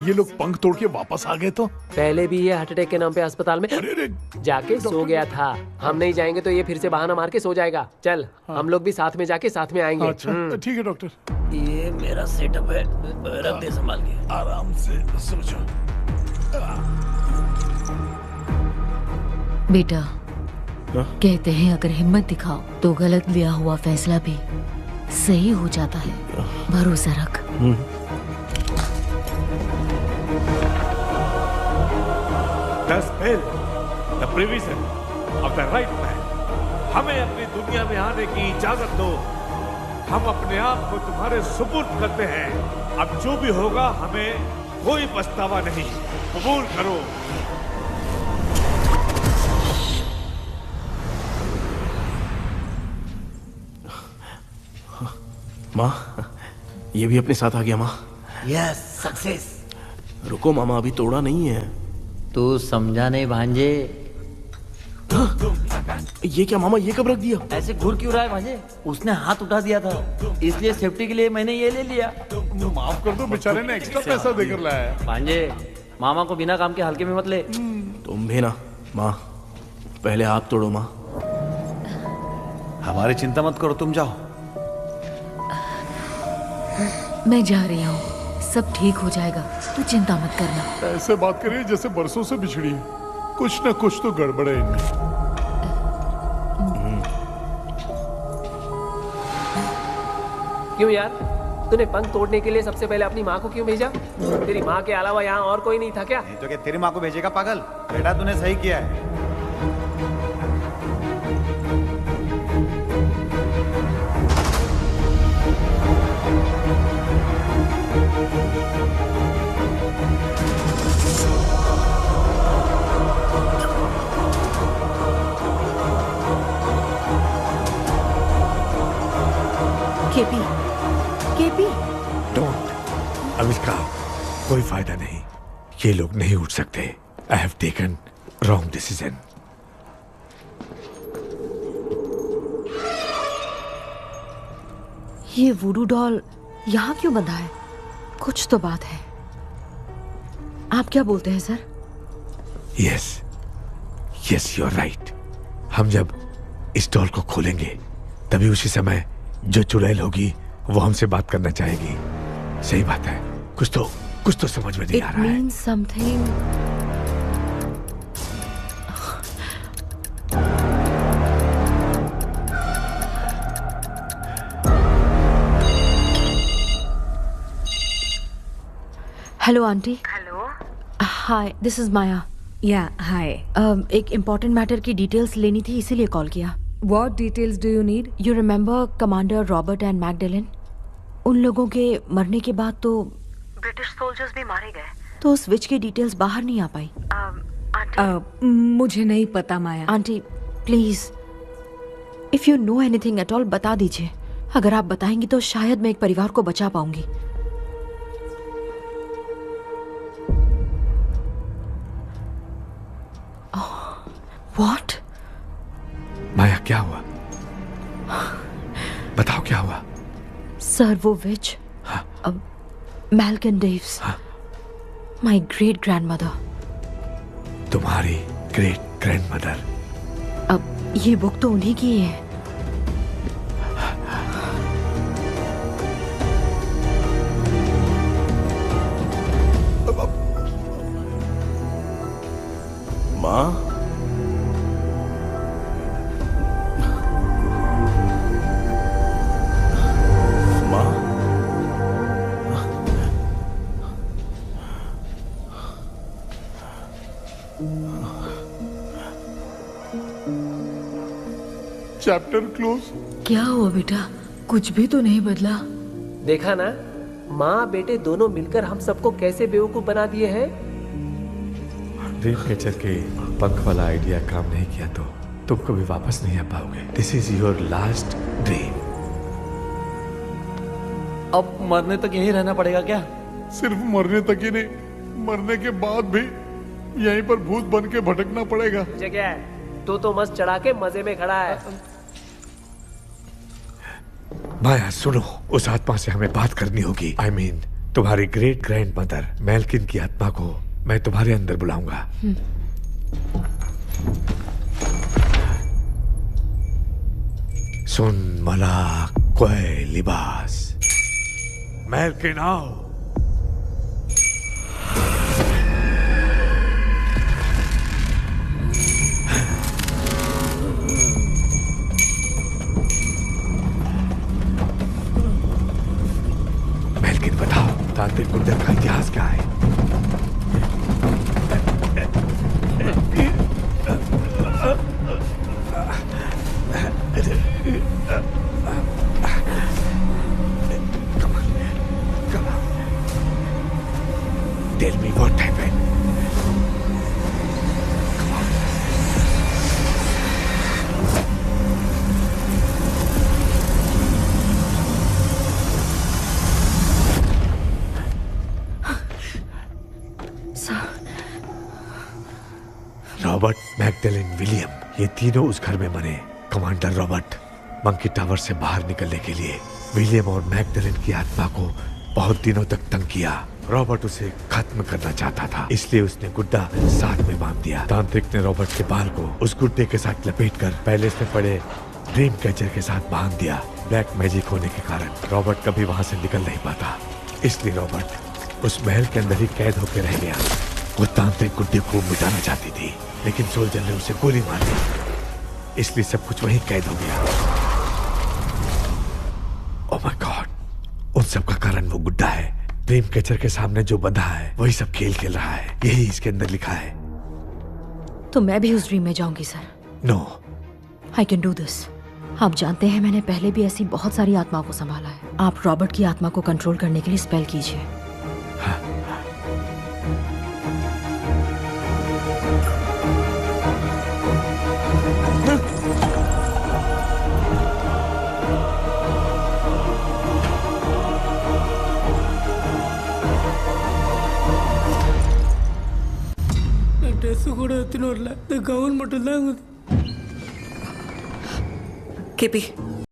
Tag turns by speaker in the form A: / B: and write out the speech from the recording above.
A: ये लोग पंख तोड़ के वापस आ गए तो
B: पहले भी ये हार्ट अटैक के नाम पे अस्पताल में
A: अरे
B: जाके सो गया था। हम नहीं जाएंगे तो ये फिर से बहाना मार के सो जाएगा। चल हम लोग भी साथ में जाके साथ में आएंगे।
A: अच्छा ठीक है डॉक्टर,
C: ये मेरा सेटअप है, रख दे संभाल के।
A: आराम से सोचो।
D: बेटा कहते हैं अगर हिम्मत दिखाओ तो गलत लिया हुआ फैसला भी सही हो जाता है। भरोसा रख।
E: The spell, the provision of the right man. हमें अपनी दुनिया में आने की इजाजत दो। हम अपने आप को तुम्हारे सुपुर्द करते हैं। अब जो भी होगा हमें कोई पछतावा नहीं। कबूल करो।
F: माँ, ये भी अपने साथ आ गया माँ।
C: Yes, success.
F: रुको मामा, अभी तोड़ा नहीं है।
C: तू समझा नहीं भांजे।
F: ये क्या मामा, ये कब रख दिया?
C: ऐसे घूर क्यों रहा है भांजे? उसने हाथ उठा दिया था, इसलिए सेफ्टी के लिए मैंने ये ले लिया।
A: माफ कर दो, बेचारे ने एक्स्ट्रा पैसा देकर लाया है।
C: भांजे, मामा को बिना काम के हल्के में मत ले।
F: तुम भी ना माँ, पहले आप तोड़ो माँ।
G: हमारी चिंता मत करो, तुम जाओ।
D: मैं जा रही हूँ, सब ठीक हो जाएगा, तू चिंता मत करना।
A: ऐसे बात करिए जैसे बरसों से बिछड़ी है। कुछ न कुछ तो गड़बड़ है इनमें।
B: क्यों यार, तूने पंख तोड़ने के लिए सबसे पहले अपनी माँ को क्यों भेजा? तेरी माँ के अलावा यहाँ और कोई नहीं था क्या?
G: नहीं तो क्या तेरी माँ को भेजेगा पागल? बेटा तूने सही किया है।
D: KP, KP.
E: डोंट अनुष्का, कोई फायदा नहीं। ये लोग नहीं उठ सकते। I have taken wrong decision.
D: ये वुडू डॉल यहाँ क्यों बंधा है? कुछ तो बात है। आप क्या बोलते हैं sir?
E: Yes yes, you are right. हम जब इस डॉल को खोलेंगे तभी उसी समय जो चुड़ैल होगी वो हमसे बात करना चाहेगी। सही बात है। कुछ तो समझ में नहीं आ रहा है।
D: It means something. Hello aunty.
H: Hello.
D: Hi, this is Maya.
H: Yeah hi.
D: एक इम्पोर्टेंट मैटर की डिटेल्स लेनी थी, इसीलिए कॉल किया।
H: What details do you need?
D: You remember commander Robert and Magdalene? उन लोगों के मरने के बाद तो
H: ब्रिटिश सोल्जर्स भी मारे गए।
D: तो उस विच की डिटेल्स बाहर नहीं आ पाई।
H: मुझे नहीं पता Maya.
D: Aunty please, if you know anything at all बता दीजिए। अगर आप बताएंगी तो शायद मैं एक परिवार को बचा पाऊंगी। व्हाट?
E: माया, क्या हुआ? बताओ क्या हुआ?
D: सर वो विच, मैल्कन डेव्स, माय ग्रेट ग्रैंडमदर।
E: तुम्हारी ग्रेट ग्रैंडमदर?
D: अब ये बुक तो उन्हीं की ही है।
F: माँ,
A: चैप्टर क्लोज।
D: क्या हुआ बेटा? कुछ भी तो नहीं बदला।
B: देखा ना, माँ बेटे दोनों मिलकर हम सबको कैसे बेवकूफ बना दिए हैं।
E: ड्रीम कैचर के पंख वाला आइडिया काम नहीं किया तो तुम कभी वापस नहीं आ पाओगे। This is your last dream.
C: अब मरने तक यहीं रहना पड़ेगा क्या?
A: सिर्फ मरने तक ही नहीं, मरने के बाद भी यहीं पर भूत बन के भटकना पड़ेगा।
B: जगह है तो मस्त चढ़ा के मजे में खड़ा है।
E: माया सुनो, उस आत्मा से हमें बात करनी होगी। I mean, तुम्हारी ग्रेट ग्रैंड मदर मेल्किन की आत्मा को मैं तुम्हारे अंदर बुलाऊंगा। सुन मला कोई लिबास, मेल्किन आओ। मेल्किन बताओ, तांत्रिक गुंडर का इतिहास क्या है? Tell me what happened. Robert, Magdalene, William, ये तीनों उस घर में मरे। कमांडर रॉबर्ट मंकी टावर से बाहर निकलने के लिए विलियम और मैगडेलिन की आत्मा को बहुत दिनों तक तंग किया। रॉबर्ट उसे खत्म करना चाहता था, इसलिए उसने गुड्डा साथ में बांध दिया। तांत्रिक ने रॉबर्ट के बाल को उस गुड्डे के साथ लपेटकर पैलेस में पड़े ड्रीम कैचर के साथ बांध दिया। ब्लैक मैजिक होने के कारण रॉबर्ट कभी वहां से निकल नहीं पाता, इसलिए रॉबर्ट उस महल के अंदर ही कैद होकर रह गया। वो तांत्रिक गुड्डे को मिटाना चाहती थी, लेकिन सोल्जर ने उसे गोली मार दी, इसलिए सब कुछ वहीं कैद हो गया। ओह माय गॉड, उन सब का कारण वो गुड्डा है। ड्रीम कैचर के सामने जो बंधा है वही सब खेल खेल रहा है, यही इसके अंदर लिखा है।
D: तो मैं भी उस ड्रीम में जाऊंगी sir.
E: No,
D: I can do this. आप जानते हैं मैंने पहले भी ऐसी बहुत सारी आत्माओं को संभाला है। आप रॉबर्ट की आत्मा को कंट्रोल करने के लिए स्पेल कीजिए।
I: கூட எத்தினு வரல, இந்த கவுன் மட்டும் தான்.
H: केपी